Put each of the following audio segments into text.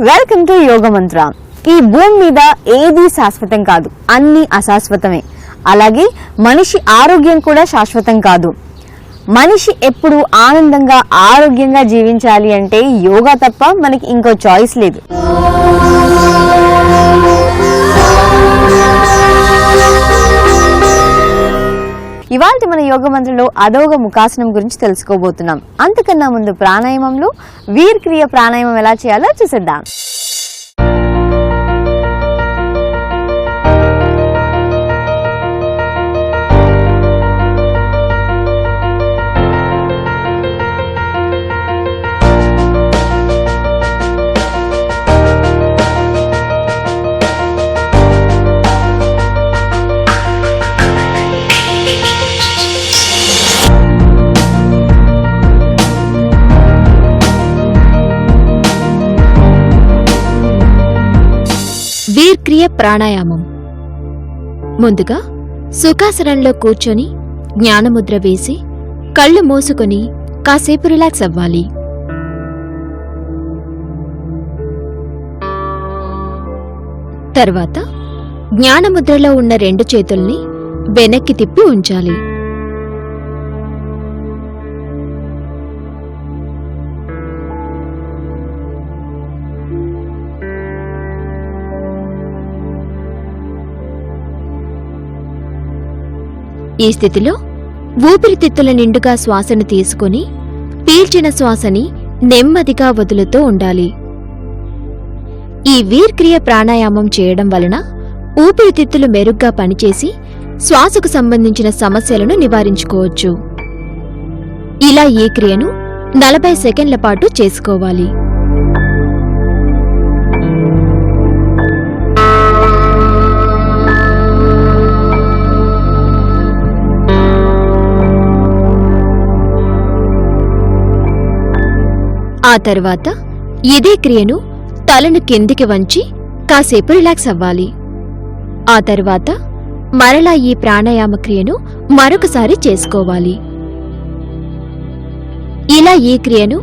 Welcome to యోగ మంత్ర. ఈ భూమి మీద ఏది శాశ్వతం కాదు, అన్ని అశాశ్వతమే. అలాగే మనిషి ఆరోగ్యం కూడా శాశ్వతం కాదు. మనిషి ఎప్పుడు ఆనందంగా ఆరోగ్యంగా జీవించాలి అంటే యోగా తప్ప మనకి ఇంకో చాయిస్ లేదు. ఇవాళ మన యోగ మంత్రంలో అధోగ ముఖాసనం గురించి తెలుసుకోబోతున్నాం. అంతకన్నా ముందు ప్రాణాయామంలో వీర్క్రియ ప్రాణాయామం ఎలా చేయాలో చూసేద్దాం. వీర్క్రియ ప్రాణాయామం. ముందుగా సుఖాసనంలో కూర్చొని జ్ఞానముద్ర వేసి కళ్ళు మూసుకొని కాసేపు రిలాక్స్ అవ్వాలి. తర్వాత జ్ఞానముద్రలో ఉన్న 2 చేతుల్ని వెనక్కి తిప్పి ఉంచాలి. ఈ స్థితిలో ఊపిరితిత్తుల నిండుగా శ్వాసను తీసుకుని పీల్చిన శ్వాసని నెమ్మదిగా వదులుతూ ఉండాలి. ఈ వీర్క్రియ ప్రాణాయామం చేయడం వలన ఊపిరితిత్తులు మెరుగ్గా పనిచేసి శ్వాసకు సంబంధించిన సమస్యలను నివారించుకోవచ్చు. ఇలా ఈ క్రియను 40 సెకండ్ల పాటు చేసుకోవాలి. ఆ తర్వాత ఇదే క్రియను తలను కిందికి వంచి కాసేపు రిలాక్స్ అవ్వాలి. ఆ తర్వాత మరలా ఈ ప్రాణాయామ క్రియను మరొకసారి చేసుకోవాలి. ఇలా ఈ క్రియను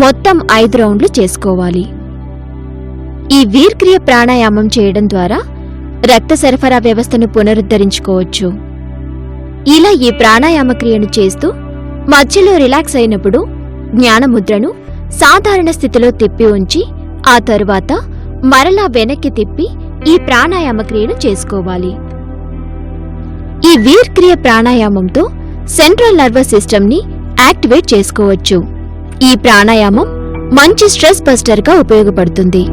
మొత్తం 5 రౌండ్లు చేసుకోవాలి. ఈ వీర్క్రియ ప్రాణాయామం చేయడం ద్వారా రక్త సరఫరా వ్యవస్థను పునరుద్ధరించుకోవచ్చు. ఇలా ఈ ప్రాణాయామ క్రియను చేస్తూ మధ్యలో రిలాక్స్ అయినప్పుడు జ్ఞానముద్రను సాధారణ స్థితిలో తిప్పి ఉంచి ఆ తరువాత మరలా వెనక్కి తిప్పి ఈ ప్రాణాయామ క్రియను చేసుకోవాలి. ఈ వీర్క్రియ ప్రాణాయామంతో సెంట్రల్ నర్వస్ సిస్టమ్ని యాక్టివేట్ చేసుకోవచ్చు. ఈ ప్రాణాయామం మంచి స్ట్రెస్ బస్టర్గా ఉపయోగపడుతుంది.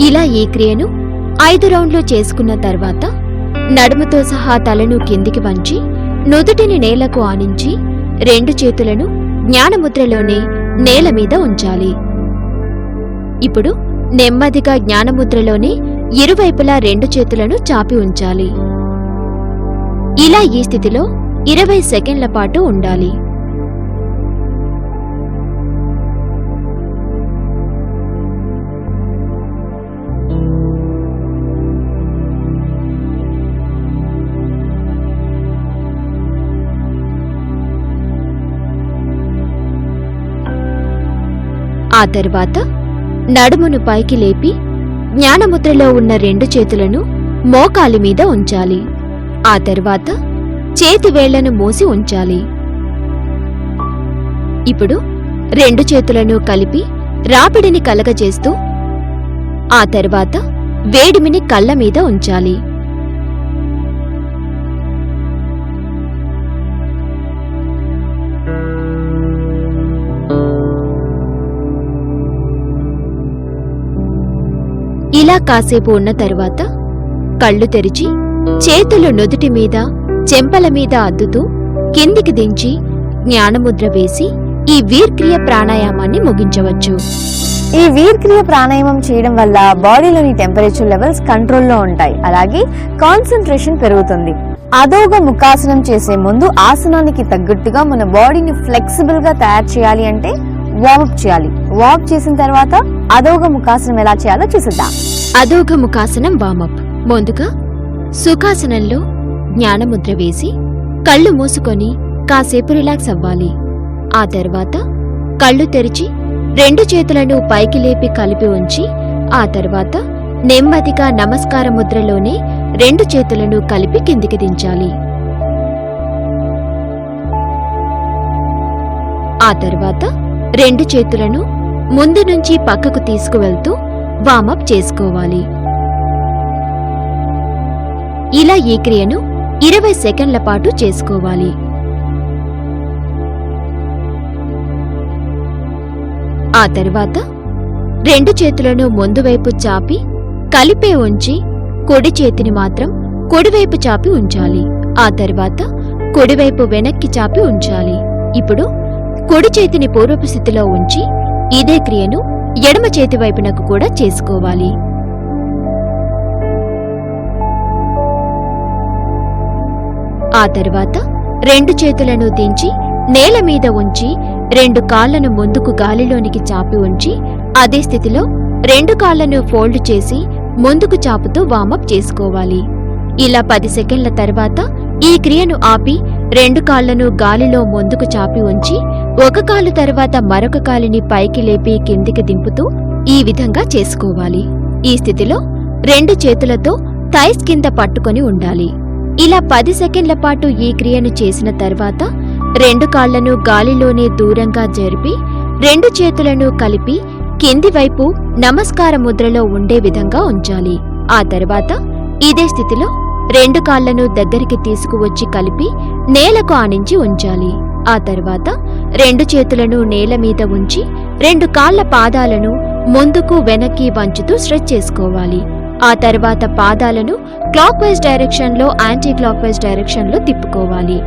ఇలా ఈ క్రియను 5 రౌండ్లు చేసుకున్న తర్వాత నడుముతో సహా తలను కిందికి వంచి నుదుటిని నేలకు ఆనించి 2 చేతులను జ్ఞానముద్రలోనే నేల మీద ఉంచాలి. ఇప్పుడు నెమ్మదిగా జ్ఞానముద్రలోనే ఇరువైపులా 2 చేతులను చాపి ఉంచాలి. ఇలా ఈ స్థితిలో 20 సెకండ్ల పాటు ఉండాలి. ఆ తరువాత నడుమును పైకి లేపి జ్ఞానముద్రలో ఉన్న 2 చేతులను మోకాలి మీద ఉంచాలి. ఆ తరువాత చేతి వేళ్లను మూసి ఉంచాలి. ఇప్పుడు 2 చేతులను కలిపి రాపిడిని కలగజేస్తూ ఆ తరువాత వేడిమిని కళ్ళ మీద ఉంచాలి. ఇలా కాసేపు ఉన్న తరువాత కళ్ళు తెరిచి చేతులు నుదుటి మీద చెంపల మీద అద్దుతూ కిందికి దించి జ్ఞానముద్ర వేసి ఈ వీర్క్రియ ప్రాణాయామాన్ని ముగించవచ్చు. ఈ వీర్క్రియ ప్రాణాయామం చేయడం వల్ల బాడీలోని టెంపరేచర్ లెవెల్స్ కంట్రోల్లో ఉంటాయి. అలాగే కాన్సంట్రేషన్ పెరుగుతుంది. అధోగ ముఖాసనం చేసే ముందు ఆసనానికి తగ్గట్టుగా మన బాడీని ఫ్లెక్సిబుల్ గా తయారు చేయాలి అంటే వార్మప్ చేయాలి. వార్మప్ చేసిన తర్వాత అధోగ ముఖాసనం ఎలా చేయాలో చూసిద్దాం. అధోగ ముఖాసనం వార్మప్. ముందుగా సుఖాసనంలో జ్ఞానముద్ర వేసి కళ్ళు మూసుకొని కాసేపు రిలాక్స్ అవ్వాలి. ఆ తర్వాత కళ్ళు తెరిచి 2 చేతులను పైకి లేపి కలిపి ఉంచి ఆ తర్వాత నెమ్మదిగా నమస్కార ముద్రలోనే 2 చేతులను కలిపి కిందికి దించాలి. ఆ తర్వాత 2 చేతులను ముందు నుంచి పక్కకు తీసుకువెళ్తూ వార్మప్ చేసుకోవాలి. ఇలా ఈ క్రియను 20 సెకండ్ల పాటు చేసుకోవాలి. ఆ తరువాత 2 చేతులను ముందువైపు చాపి కలిపే ఉంచి కుడి చేతిని మాత్రం కుడివైపు చాపి ఉంచాలి. ఆ తరువాత కుడివైపు వెనక్కి చాపి ఉంచాలి. ఇప్పుడు కుడి చేతిని పూర్వపు స్థితిలో ఉంచి ఇదే క్రియను ఎడమ చేతి వైపునకు కూడా చేసుకోవాలి. ఆ తరువాత 2 చేతులను దించి నేల మీద ఉంచి 2 కాళ్లను ముందుకు గాలిలోనికి చాపి ఉంచి అదే స్థితిలో 2 కాళ్లను ఫోల్డ్ చేసి ముందుకు చాపుతూ వార్మప్ చేసుకోవాలి. ఇలా 10 సెకండ్ల తర్వాత ఈ క్రియను ఆపి 2 కాళ్లను గాలిలో ముందుకు చాపి ఉంచి ఒక కాలు తర్వాత మరొక కాలిని పైకి లేపి కిందికి దింపుతూ ఈ విధంగా చేసుకోవాలి. ఈ స్థితిలో 2 చేతులతో థైస్ కింద పట్టుకొని ఉండాలి. ఇలా 10 సెకండ్ల పాటు ఈ క్రియను చేసిన తర్వాత 2 కాళ్లను గాలిలోనే దూరంగా జరిపి 2 చేతులను కలిపి కింది వైపు నమస్కార ముద్రలో ఉండే విధంగా ఉంచాలి. ఆ తర్వాత ఇదే స్థితిలో 2 కాళ్లను దగ్గరికి తీసుకువచ్చి కలిపి నేలకు ఆనించి ఉంచాలి. ఆ తర్వాత 2 చేతులను నేల మీద ఉంచి 2 కాళ్ల పాదాలను ముందుకు వెనక్కి వంచుతూ స్ట్రెచ్ చేసుకోవాలి. ఆ తర్వాత పాదాలను క్లాక్ వైజ్ డైరెక్షన్ లో యాంటీ క్లాక్ వైజ్ డైరెక్షన్ లో తిప్పుకోవాలి.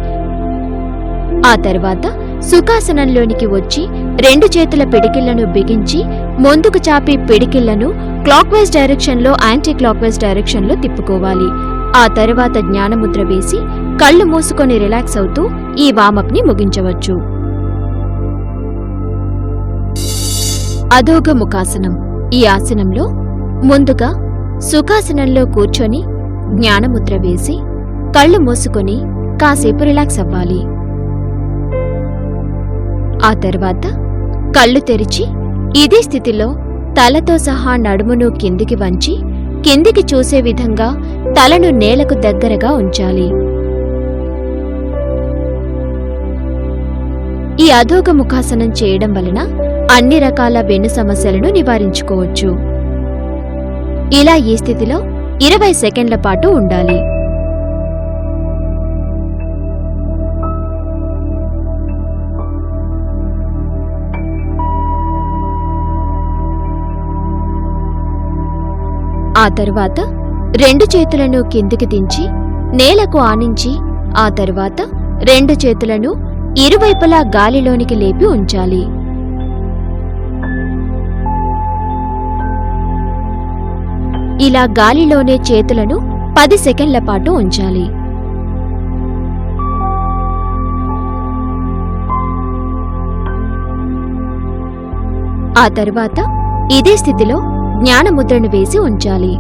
ఆ తర్వాత సుఖాసనంలోనికి వచ్చి 2 చేతుల పిడికిళ్లను బిగించి ముందుకు చాపి పిడికిళ్లను క్లాక్ వైజ్ డైరెక్షన్ లో యాంటీ క్లాక్ వైజ్ డైరెక్షన్ లో తిప్పుకోవాలి. ఆ తర్వాత జ్ఞానముద్ర వేసి కళ్ళు మూసుకొని రిలాక్స్ అవుతూ ఈ వార్మప్ ని ముగించవచ్చు. అధోగ ముఖాసనం. ఈ ఆసనంలో ముందుగా సుఖాసనంలో కూర్చొని జ్ఞానముద్ర వేసి కళ్ళు మూసుకొని కాసేపు రిలాక్స్ అవ్వాలి. ఆ తర్వాత కళ్ళు తెరిచి ఇదే స్థితిలో తలతో సహా నడుమును కిందికి వంచి కిందికి చూసే విధంగా తలను నేలకు దగ్గరగా ఉంచాలి. ఈ అధోగ ముఖాసనం చేయడం వలన అన్ని రకాల వెన్ను సమస్యలను నివారించుకోవచ్చు. ఇలా ఈ స్థితిలో 20 సెకండ్ల పాటు ఉండాలి. ఆ తరువాత 2 చేతులను కిందికి దించి నేలకు ఆనించి ఆ తరువాత 2 చేతులను ఇరువైపులా గాలిలోనికి లేపి ఉంచాలి. ఇలా గాలిలోనే చేతులను 10 సెకండ్ల పాటు ఉంచాలి. ఆ తరువాత ఇదే స్థితిలో జ్ఞానముద్రను వేసి ఉంచాలి.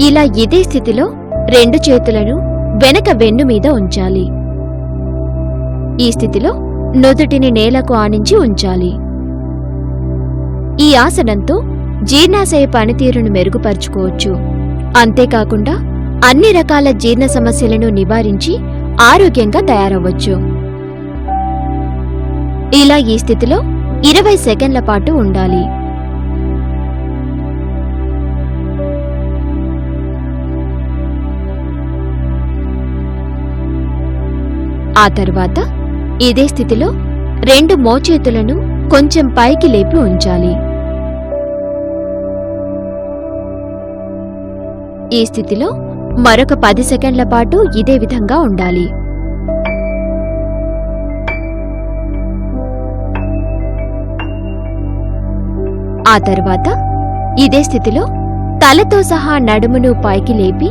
ఇలా ఇదే స్థితిలో 2 చేతులను వెనక వెన్ను మీద ఉంచాలి. ఈ స్థితిలో నుదుటిని నేలకు ఆనించి ఉంచాలి. ఈ ఆసనంతో జీర్ణాశయ పనితీరును మెరుగుపరుచుకోవచ్చు. అంతేకాకుండా అన్ని రకాల జీర్ణ సమస్యలను నివారించి ఆరోగ్యంగా తయారవ్వచ్చు. ఇలా ఈ స్థితిలో 20 సెకండ్ల పాటు ఉండాలి. ఆ తర్వాత ఇదే స్థితిలో 2 మోచేతులను కొంచెం పైకి లేపి ఉంచాలి. ఈ స్థితిలో మరొక 10 సెకండ్ల పాటు ఇదే విధంగా ఉండాలి. ఆ తర్వాత ఇదే స్థితిలో తలతో సహా నడుమును పైకి లేపి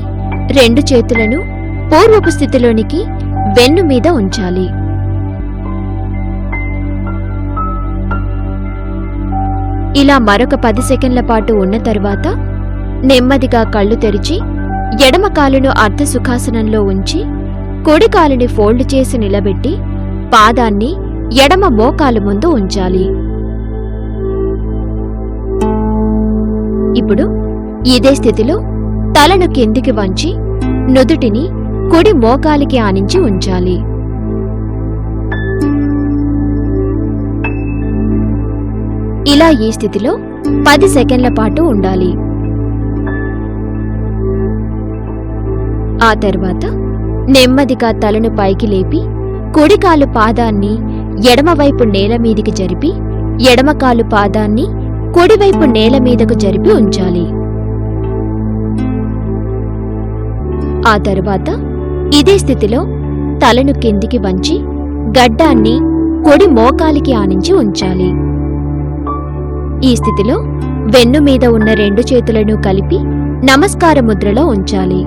2 చేతులను పూర్వపు స్థితిలోనికి వెన్ను మీద ఉంచాలి. ఇలా మరొక 10 సెకండ్ల పాటు ఉన్న తర్వాత నెమ్మదిగా కళ్ళు తెరిచి ఎడమ కాలును అర్ధ సుఖాసనంలో ఉంచి కుడి కాలుని ఫోల్డ్ చేసి నిలబెట్టి పాదాన్ని ఎడమ మోకాలు ముందు ఉంచాలి. ఇప్పుడు ఇదే స్థితిలో తలను కిందికి వంచి నుదుటిని కుడి మోకాలికి ఆనించి ఉంచాలి. ఇలా ఈ స్థితిలో 10 సెకండ్ల పాటు ఉండాలి. ఆ తర్వాత నెమ్మదిగా తలను పైకి లేపి కుడికాలు పాదాన్ని ఎడమవైపు నేల మీదికి జరిపి ఎడమకాలు పాదాన్ని కుడివైపు నేల మీదకు జరిపి ఉంచాలి. ఆ తర్వాత ఇదే స్థితిలో తలను కిందికి వంచి గడ్డాన్ని కుడి మోకాలికి ఆనించి ఉంచాలి. ఈ స్థితిలో వెన్ను మీద ఉన్న 2 చేతులను కలిపి నమస్కార ముద్రలో ఉంచాలి.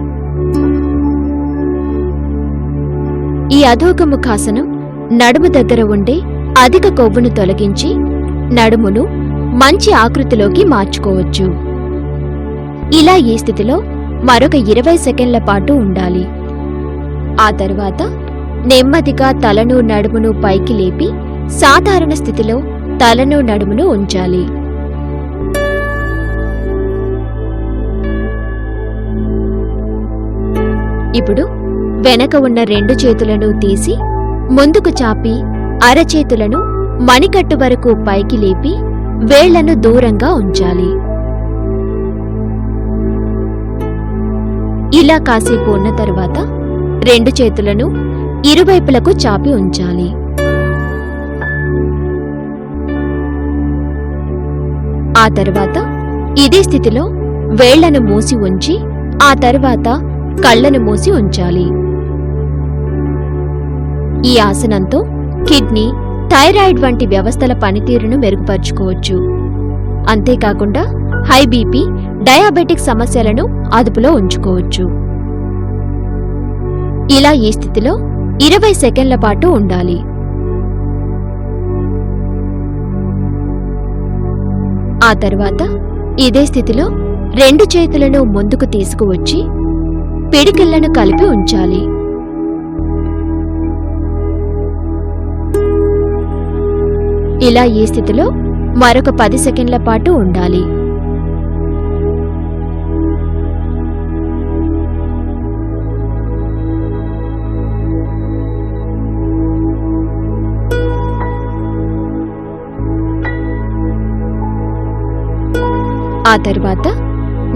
ఈ అధోగముఖాసనం నడుము దగ్గర ఉండే అధిక కొవ్వును తొలగించి నడుమును మంచి ఆకృతిలోకి మార్చుకోవచ్చు. ఇలా ఈ స్థితిలో మరొక 20 సెకండ్ల పాటు ఉండాలి. ఆ తర్వాత నెమ్మదిగా తలను నడుమును పైకి లేపి సాధారణ స్థితిలో తలను నడుమును ఉంచాలి. ఇప్పుడు వెనక ఉన్న 2 చేతులను తీసి ముందుకు చాపి అరచేతులను మణికట్టు వరకు పైకి లేపి వేళ్లను దూరంగా ఉంచాలి. ఇలా కాసేపు ఉన్న తరువాత 2 చేతులను ఇరువైపులకు చాపి ఉంచాలి. ఆ తర్వాత ఇదే స్థితిలో వేళ్లను మూసి ఉంచి ఆ తర్వాత కళ్లను మూసి ఉంచాలి. ఈ ఆసనంతో కిడ్నీ, థైరాయిడ్ వంటి వ్యవస్థల పనితీరును మెరుగుపరుచుకోవచ్చు. అంతేకాకుండా హై బీపీ, డయాబెటిక్ సమస్యలను అదుపులో ఉంచుకోవచ్చు. ఇలా ఈ స్థితిలో 20 సెకండ్ల పాటు ఉండాలి. ఆ తర్వాత ఇదే స్థితిలో 2 చేతులను ముందుకు తీసుకువచ్చి పిడికిళ్లను కలిపి ఉంచాలి. ఇలా ఈ స్థితిలో మరొక 10 సెకండ్ల పాటు ఉండాలి. ఆ తర్వాత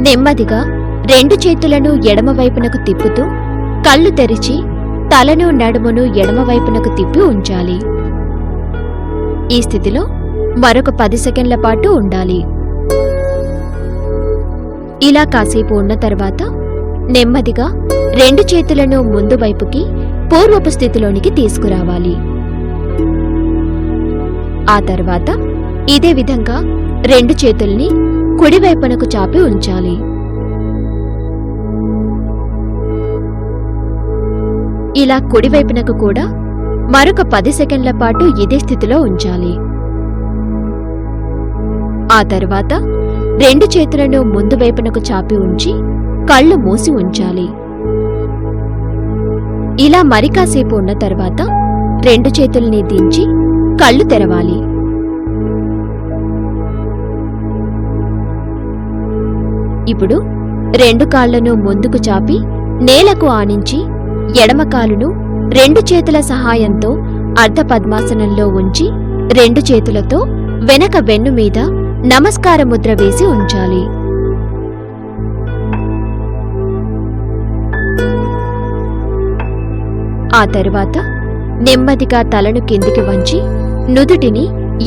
నెమ్మదిగా 2 చేతులను ఎడమవైపునకు తిప్పుతూ కళ్ళు తెరిచి తలను నడుమును ఎడమవైపునకు తిప్పి ఉంచాలి. ఈ స్థితిలో మరొక 10 సెకండ్ల పాటు ఉండాలి. ఇలా కాసేపు ఉన్న తర్వాత నెమ్మదిగా 2 చేతులను ముందు వైపుకి పూర్వపు స్థితిలోనికి తీసుకురావాలి. ఆ తర్వాత ఇదే విధంగా 2 చేతుల్ని కుడివైపునకు చాపి ఉంచాలి. ఇలా కుడివైపునకు కూడా మరొక 10 సెకండ్ల పాటు ఇదే స్థితిలో ఉంచాలి. ఆ తర్వాత 2 చేతులను ముందు వైపునకు చాపి ఉంచి కళ్ళు మూసి ఉంచాలి. ఇలా మరి కాసేపు ఉన్న తర్వాత 2 చేతుల్ని దించి కళ్ళు తెరవాలి. ఇప్పుడు 2 కాళ్లను ముందుకు చాపి నేలకు ఆనించి ఎడమ కాలును 2 చేతుల సహాయంతో అర్ధ పద్మాసనంలో ఉంచి 2 చేతులతో వెనక వెన్ను మీద నమస్కార ముద్ర వేసి ఉంచాలి. ఆ తరువాత నెమ్మదిగా తలను కిందికి వంచి నుదుటిని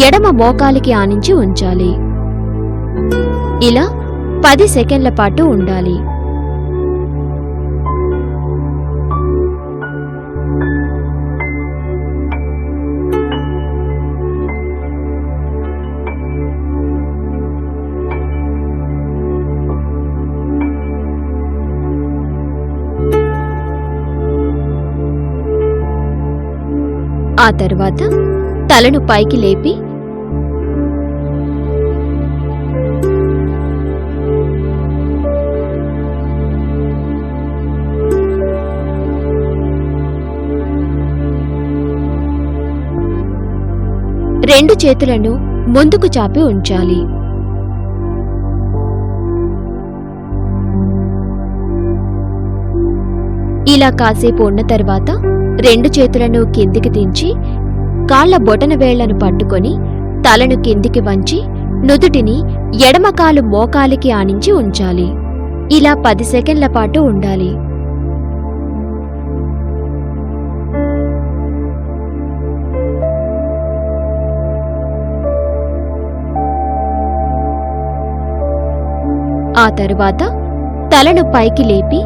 ఎడమ మోకాలికి ఆనించి ఉంచాలి. ఇలా 10 సెకండ్ల పాటు ఉండాలి. ఆ తర్వాత తలను పైకి లేపి రెండు చేతులను ముందుకు చాపి ఉంచాలి. ఇలా కాసేపు ఉన్న తర్వాత 2 చేతులను కిందికి దించి కాళ్ల బొటన వేళ్లను పట్టుకొని తలను కిందికి వంచి నుదుటిని ఎడమకాలు మోకాలికి ఆనించి ఉంచాలి. ఇలా 10 సెకండ్ల పాటు ఉండాలి. ఆ తరువాత తలను పైకి లేపి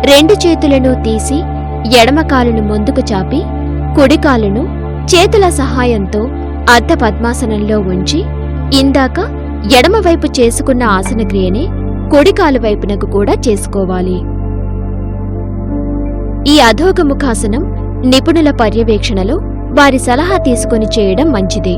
రెండు చేతులను తీసి ఎడమ కాలును ముందుకు చాపి కుడి కాలును చేతుల సహాయంతో అర్ధ పద్మాసనంలో ఉంచి ఇందాక ఎడమవైపు చేసుకున్న ఆసన క్రియనే కుడి కాలు వైపునకు కూడా చేసుకోవాలి. ఈ అధోగముఖాసనం నిపుణుల పర్యవేక్షణలో వారి సలహా తీసుకుని చేయడం మంచిదే.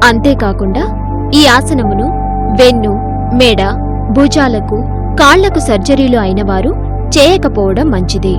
అంతేకాకుండా ఈ ఆసనమును వెన్ను, మెడ, భుజాలకు, కాళ్లకు సర్జరీలు అయినవారు చేయకపోవడం మంచిది.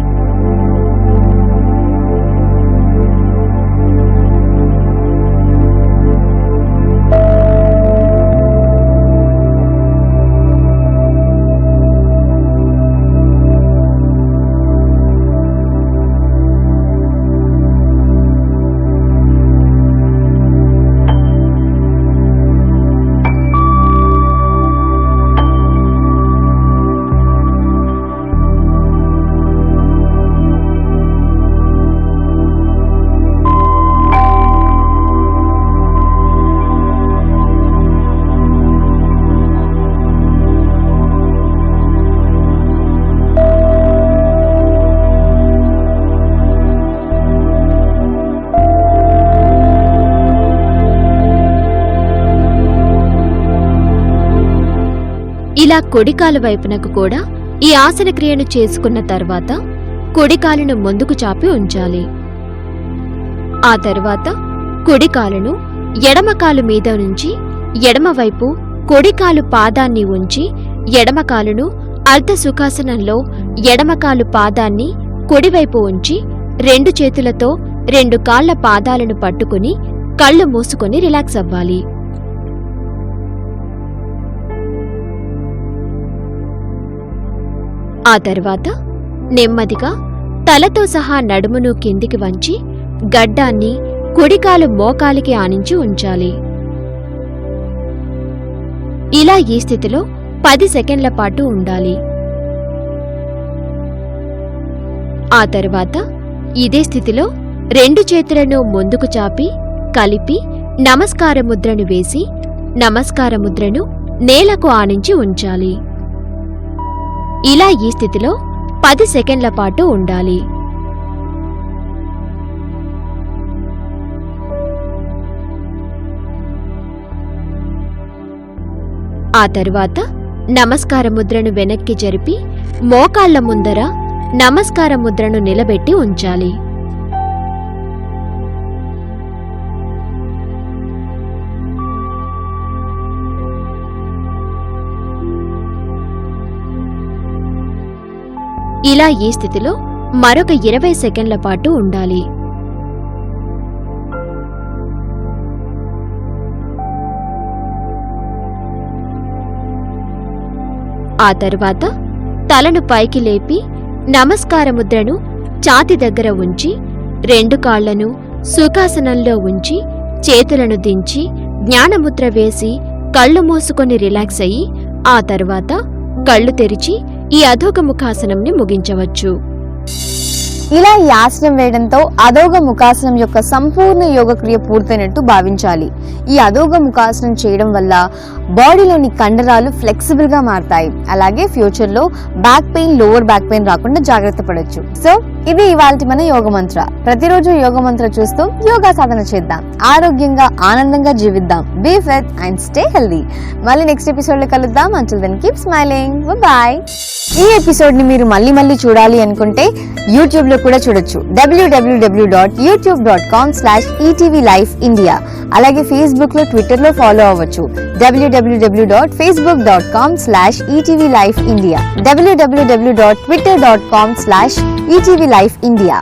ఇలా కుడికాలు వైపునకు కూడా ఈ ఆసన క్రియను చేసుకున్న తర్వాత కుడికాలును ముందుకు చాపి ఉంచాలి. ఆ తరువాత కుడికాలును ఎడమకాలు మీద నుంచి ఎడమవైపు కుడికాలు పాదాన్ని ఉంచి ఎడమకాలును అర్ధ సుఖాసనంలో ఎడమకాలు పాదాన్ని కుడివైపు ఉంచి 2 చేతులతో 2 కాళ్ల పాదాలను పట్టుకుని కళ్ళు మూసుకొని రిలాక్స్ అవ్వాలి. ఆ తర్వాత నెమ్మదిగా తలతో సహా నడుమును కిందికి వంచి గడ్డాన్ని కుడికాలు మోకాలికి ఆనించి ఉంచాలి. ఇలా ఈ స్థితిలో 10 సెకండ్ల పాటు ఉండాలి. ఆ తరువాత ఇదే స్థితిలో 2 చేతులను ముందుకు చాపి కలిపి నమస్కార ముద్రను వేసి నమస్కార ముద్రను నేలకు ఆనించి ఉంచాలి. ఇలా ఈ స్థితిలో 10 సెకండ్ల పాటు ఉండాలి. ఆ తరువాత నమస్కార ముద్రను వెనక్కి జరిపి మోకాళ్ల ముందర నమస్కార ముద్రను నిలబెట్టి ఉంచాలి. ఇలా ఈ స్థితిలో మరొక 20 సెకండ్ల పాటు ఉండాలి. ఆ తరువాత తలను పైకి లేపి నమస్కార ముద్రను ఛాతీ దగ్గర ఉంచి 2 కాళ్లను సుఖాసనంలో ఉంచి చేతులను దించి జ్ఞానముద్ర వేసి కళ్ళు మూసుకొని రిలాక్స్ అయ్యి ఆ తరువాత కళ్ళు తెరిచి ఈ అధోగముఖాసనంని ముగించవచ్చు. ఇలా ఈ ఆసనం వేయడంతో అధోగ ముఖాసనం యొక్క సంపూర్ణ యోగక్రియ పూర్తయినట్టు భావించాలి. ఈ అధోగ ముఖాసనం చేయడం వల్ల బాడీలోని కండరాలు ఫ్లెక్సిబుల్ గా మారతాయి. అలాగే ఫ్యూచర్ లో back pain, lower back pain రాకుండా జాగ్రత్త పడొచ్చు. సో ఇది ఇవాల్టి మన యోగ మంత్ర. ప్రతిరోజు యోగ మంత్ర చూస్తూ యోగా సాధన చేద్దాం. ఆరోగ్యంగా ఆనందంగా జీవిద్దాం. Be fit and stay healthy. మళ్ళీ నెక్స్ట్ ఎపిసోడ్ లో కలుద్దాం. Until then keep smiling. Bye. ఈ ఎపిసోడ్ ని మీరు మళ్ళీ చూడాలి అనుకుంటే యూట్యూబ్ లో కూడా చూడొచ్చు. www.youtube.com/etvlifeindia. అలాగే ఫేస్బుక్ లో, ట్విట్టర్ లో ఫాలో అవ్వచ్చు. www.facebook.com/etvlifeindia. www.twitter.com/etvlifeindia.